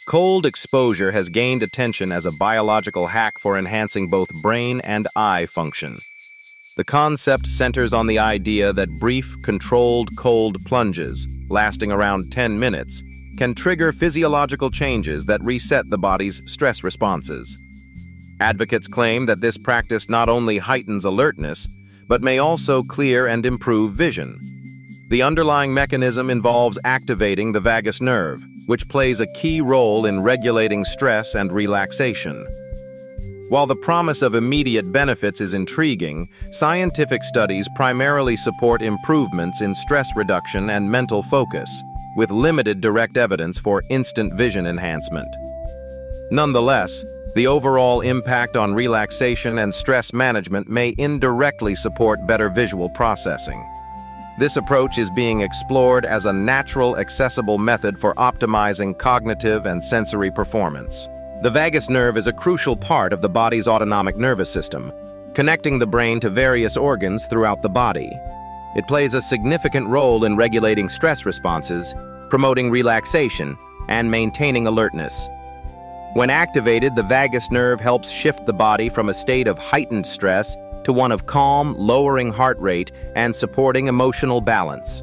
Cold exposure has gained attention as a biological hack for enhancing both brain and eye function. The concept centers on the idea that brief, controlled cold plunges, lasting around 10 minutes, can trigger physiological changes that reset the body's stress responses. Advocates claim that this practice not only heightens alertness, but may also clear and improve vision. The underlying mechanism involves activating the vagus nerve, which plays a key role in regulating stress and relaxation. While the promise of immediate benefits is intriguing, scientific studies primarily support improvements in stress reduction and mental focus, with limited direct evidence for instant vision enhancement. Nonetheless, the overall impact on relaxation and stress management may indirectly support better visual processing. This approach is being explored as a natural, accessible method for optimizing cognitive and sensory performance. The vagus nerve is a crucial part of the body's autonomic nervous system, connecting the brain to various organs throughout the body. It plays a significant role in regulating stress responses, promoting relaxation, and maintaining alertness. When activated, the vagus nerve helps shift the body from a state of heightened stress to one of calm, lowering heart rate and supporting emotional balance.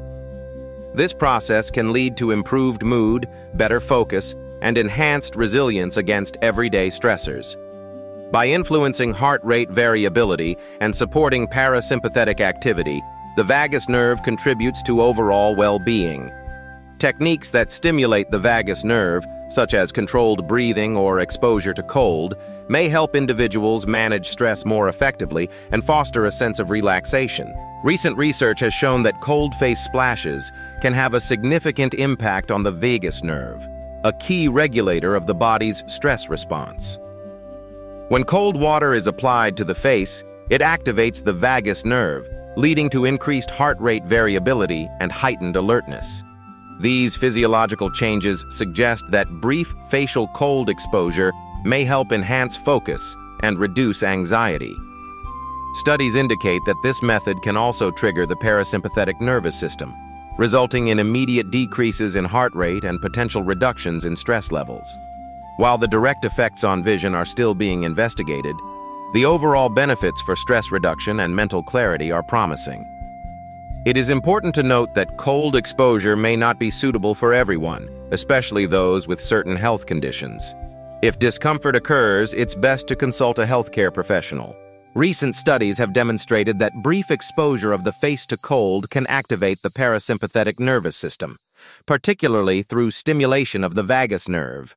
This process can lead to improved mood, better focus, and enhanced resilience against everyday stressors. By influencing heart rate variability and supporting parasympathetic activity, the vagus nerve contributes to overall well-being. Techniques that stimulate the vagus nerve, such as controlled breathing or exposure to cold, may help individuals manage stress more effectively and foster a sense of relaxation. Recent research has shown that cold face splashes can have a significant impact on the vagus nerve, a key regulator of the body's stress response. When cold water is applied to the face, it activates the vagus nerve, leading to increased heart rate variability and heightened alertness. These physiological changes suggest that brief facial cold exposure may help enhance focus and reduce anxiety. Studies indicate that this method can also trigger the parasympathetic nervous system, resulting in immediate decreases in heart rate and potential reductions in stress levels. While the direct effects on vision are still being investigated, the overall benefits for stress reduction and mental clarity are promising. It is important to note that cold exposure may not be suitable for everyone, especially those with certain health conditions. If discomfort occurs, it's best to consult a healthcare professional. Recent studies have demonstrated that brief exposure of the face to cold can activate the parasympathetic nervous system, particularly through stimulation of the vagus nerve.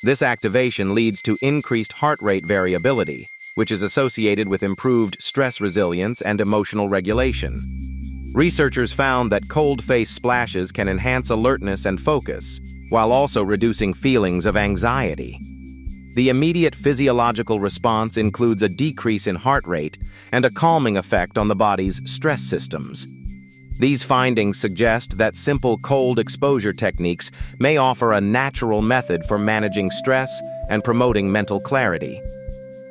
This activation leads to increased heart rate variability, which is associated with improved stress resilience and emotional regulation. Researchers found that cold face splashes can enhance alertness and focus, while also reducing feelings of anxiety. The immediate physiological response includes a decrease in heart rate and a calming effect on the body's stress systems. These findings suggest that simple cold exposure techniques may offer a natural method for managing stress and promoting mental clarity.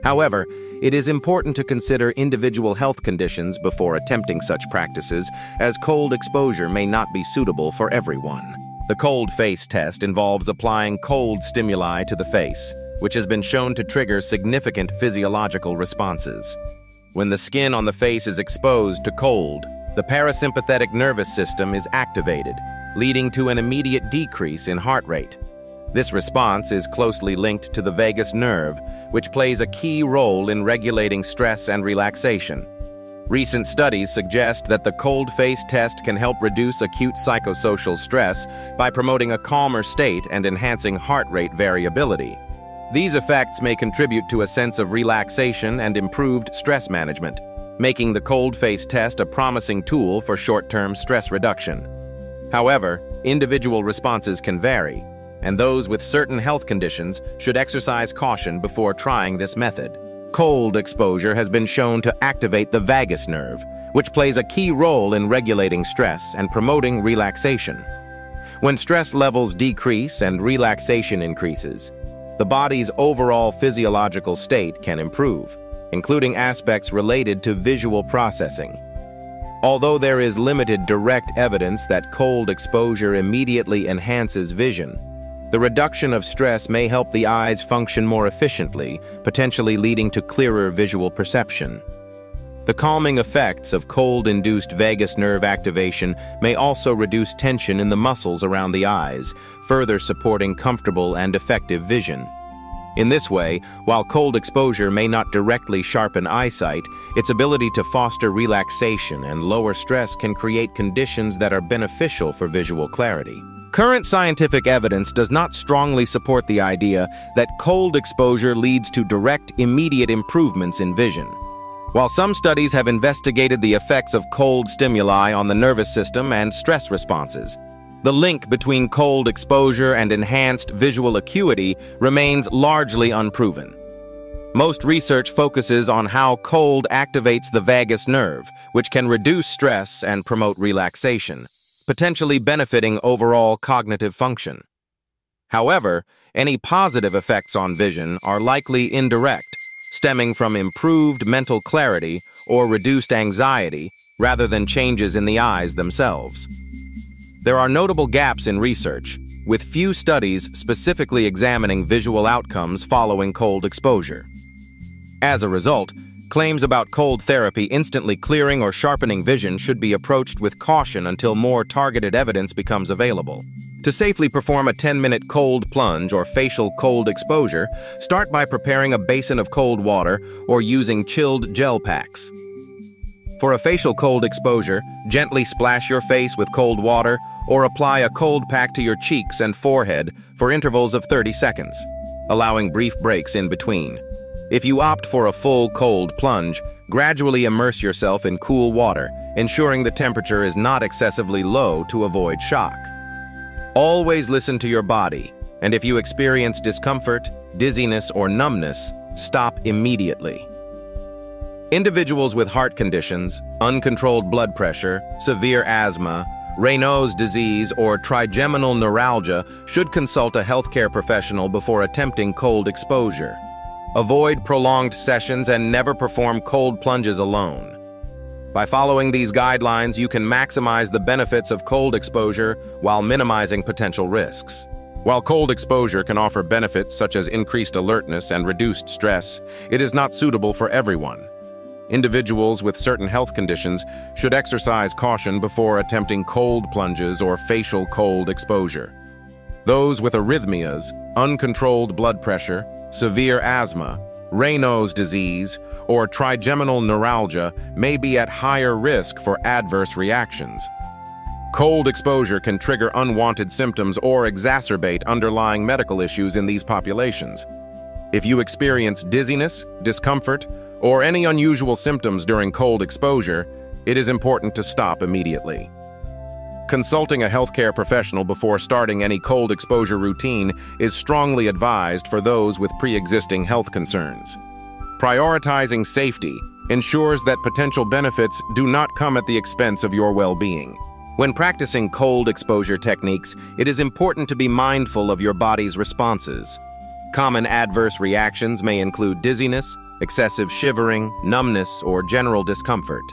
However, it is important to consider individual health conditions before attempting such practices, as cold exposure may not be suitable for everyone. The cold face test involves applying cold stimuli to the face, which has been shown to trigger significant physiological responses. When the skin on the face is exposed to cold, the parasympathetic nervous system is activated, leading to an immediate decrease in heart rate. This response is closely linked to the vagus nerve, which plays a key role in regulating stress and relaxation. Recent studies suggest that the cold face test can help reduce acute psychosocial stress by promoting a calmer state and enhancing heart rate variability. These effects may contribute to a sense of relaxation and improved stress management, making the cold face test a promising tool for short-term stress reduction. However, individual responses can vary, and those with certain health conditions should exercise caution before trying this method. Cold exposure has been shown to activate the vagus nerve, which plays a key role in regulating stress and promoting relaxation. When stress levels decrease and relaxation increases, the body's overall physiological state can improve, including aspects related to visual processing. Although there is limited direct evidence that cold exposure immediately enhances vision, The reduction of stress may help the eyes function more efficiently, potentially leading to clearer visual perception. The calming effects of cold-induced vagus nerve activation may also reduce tension in the muscles around the eyes, further supporting comfortable and effective vision. In this way, while cold exposure may not directly sharpen eyesight, its ability to foster relaxation and lower stress can create conditions that are beneficial for visual clarity. Current scientific evidence does not strongly support the idea that cold exposure leads to direct, immediate improvements in vision. While some studies have investigated the effects of cold stimuli on the nervous system and stress responses, the link between cold exposure and enhanced visual acuity remains largely unproven. Most research focuses on how cold activates the vagus nerve, which can reduce stress and promote relaxation, potentially benefiting overall cognitive function. However, any positive effects on vision are likely indirect, stemming from improved mental clarity or reduced anxiety rather than changes in the eyes themselves. There are notable gaps in research, with few studies specifically examining visual outcomes following cold exposure. As a result, claims about cold therapy instantly clearing or sharpening vision should be approached with caution until more targeted evidence becomes available. To safely perform a 10-minute cold plunge or facial cold exposure, start by preparing a basin of cold water or using chilled gel packs. For a facial cold exposure, gently splash your face with cold water or apply a cold pack to your cheeks and forehead for intervals of 30 seconds, allowing brief breaks in between. If you opt for a full cold plunge, gradually immerse yourself in cool water, ensuring the temperature is not excessively low to avoid shock. Always listen to your body, and if you experience discomfort, dizziness, or numbness, stop immediately. Individuals with heart conditions, uncontrolled blood pressure, severe asthma, Raynaud's disease, or trigeminal neuralgia should consult a healthcare professional before attempting cold exposure. Avoid prolonged sessions and never perform cold plunges alone. By following these guidelines, you can maximize the benefits of cold exposure while minimizing potential risks. While cold exposure can offer benefits such as increased alertness and reduced stress, it is not suitable for everyone. Individuals with certain health conditions should exercise caution before attempting cold plunges or facial cold exposure. Those with arrhythmias, uncontrolled blood pressure, severe asthma, Raynaud's disease, or trigeminal neuralgia may be at higher risk for adverse reactions. Cold exposure can trigger unwanted symptoms or exacerbate underlying medical issues in these populations. If you experience dizziness, discomfort, or any unusual symptoms during cold exposure, it is important to stop immediately. Consulting a healthcare professional before starting any cold exposure routine is strongly advised for those with pre-existing health concerns. Prioritizing safety ensures that potential benefits do not come at the expense of your well-being. When practicing cold exposure techniques, it is important to be mindful of your body's responses. Common adverse reactions may include dizziness, excessive shivering, numbness, or general discomfort.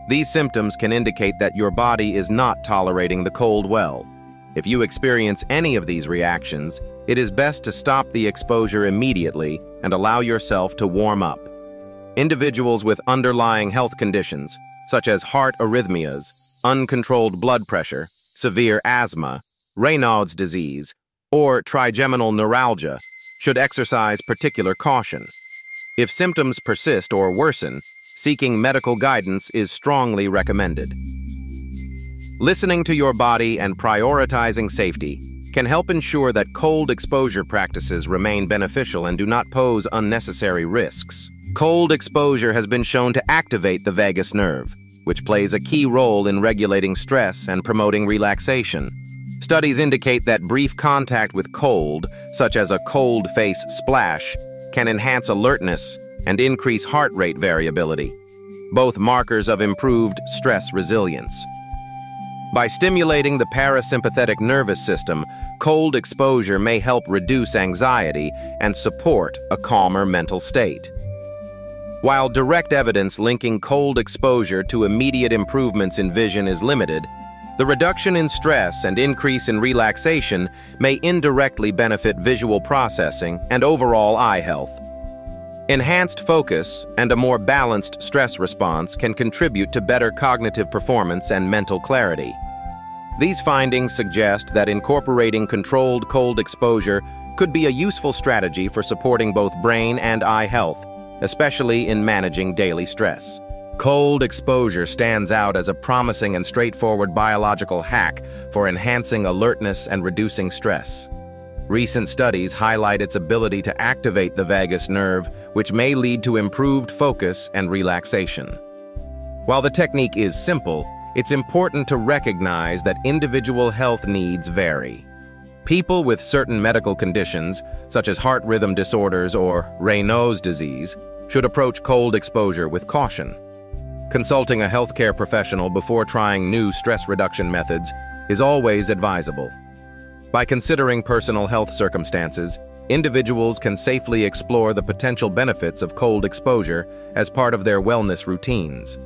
These symptoms can indicate that your body is not tolerating the cold well. If you experience any of these reactions, it is best to stop the exposure immediately and allow yourself to warm up. Individuals with underlying health conditions, such as heart arrhythmias, uncontrolled blood pressure, severe asthma, Raynaud's disease, or trigeminal neuralgia, should exercise particular caution. If symptoms persist or worsen, seeking medical guidance is strongly recommended. Listening to your body and prioritizing safety can help ensure that cold exposure practices remain beneficial and do not pose unnecessary risks. Cold exposure has been shown to activate the vagus nerve, which plays a key role in regulating stress and promoting relaxation. Studies indicate that brief contact with cold, such as a cold face splash, can enhance alertness and increase heart rate variability, both markers of improved stress resilience. By stimulating the parasympathetic nervous system, cold exposure may help reduce anxiety and support a calmer mental state. While direct evidence linking cold exposure to immediate improvements in vision is limited, The reduction in stress and increase in relaxation may indirectly benefit visual processing and overall eye health. Enhanced focus and a more balanced stress response can contribute to better cognitive performance and mental clarity. These findings suggest that incorporating controlled cold exposure could be a useful strategy for supporting both brain and eye health, especially in managing daily stress. Cold exposure stands out as a promising and straightforward biological hack for enhancing alertness and reducing stress. Recent studies highlight its ability to activate the vagus nerve, which may lead to improved focus and relaxation. While the technique is simple, it's important to recognize that individual health needs vary. People with certain medical conditions, such as heart rhythm disorders or Raynaud's disease, should approach cold exposure with caution. Consulting a healthcare professional before trying new stress reduction methods is always advisable. By considering personal health circumstances, individuals can safely explore the potential benefits of cold exposure as part of their wellness routines.